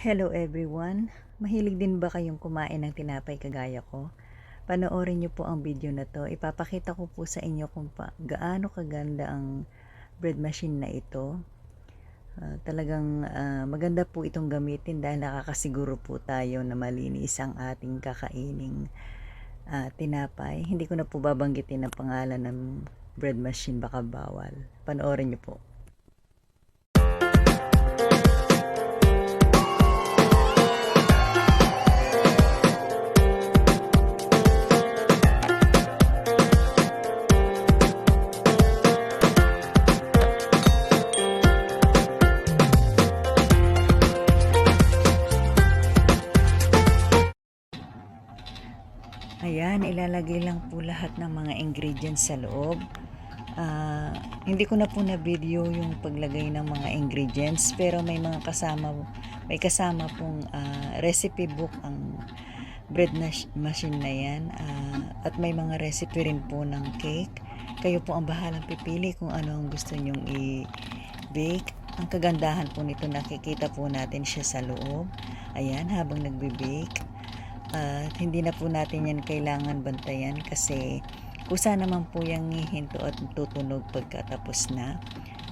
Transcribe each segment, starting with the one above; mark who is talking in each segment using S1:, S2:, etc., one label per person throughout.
S1: Hello everyone! Mahilig din ba kayong kumain ng tinapay kagaya ko? Panoorin niyo po ang video na to. Ipapakita ko po sa inyo kung gaano kaganda ang bread machine na ito. Talagang maganda po itong gamitin dahil nakakasiguro po tayo na malinis ang ating kakaining tinapay. Hindi ko na po babanggitin ang pangalan ng bread machine, baka bawal. Panoorin niyo po. Ayan, ilalagay lang po lahat ng mga ingredients sa loob. Hindi ko na po na video yung paglagay ng mga ingredients, pero may kasama pong recipe book ang bread machine na yan, at may mga recipe rin po ng cake. Kayo po ang bahalang pipili kung ano ang gusto nyong i-bake. Ang kagandahan po nito, nakikita po natin siya sa loob. Ayan, habang nagbe-bake. At hindi na po natin yan kailangan bantayan kasi kusa naman po yung hihinto at tutunog pagkatapos na.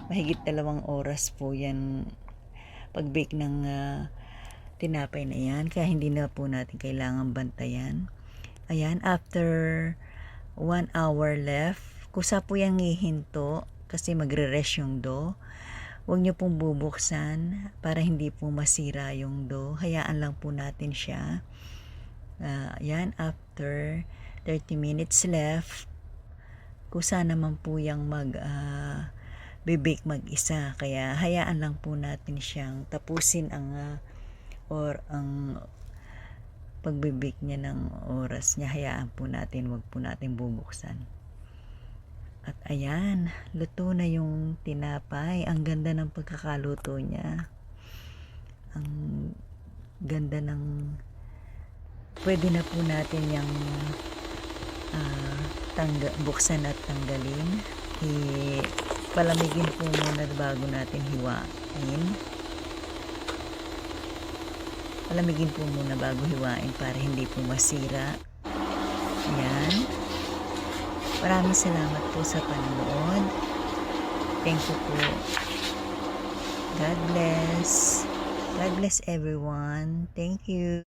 S1: Mahigit 2 oras po yan pag-bake ng tinapay na yan, kaya hindi na po natin kailangan bantayan. Ayan, after 1 hour left, kusa po yung hihinto kasi magre-rest yung dough. Huwag nyo pong bubuksan para hindi po masira yung dough. Hayaan lang po natin siya. Yan, after 30 minutes left, kusa naman po yung bibake mag-isa, kaya hayaan lang po natin siyang tapusin ang pagbibake niya ng oras niya. Hayaan po natin, wag po natin bubuksan. At ayan, luto na yung tinapay. Ang ganda ng pagkakaluto niya, ang ganda ng pwede na po natin yung buksan at tanggalin. Palamigin po muna bago natin hiwain. Palamigin po muna bago hiwain para hindi po masira. Ayan. Maraming salamat po sa panonood. Thank you po. God bless. God bless everyone. Thank you.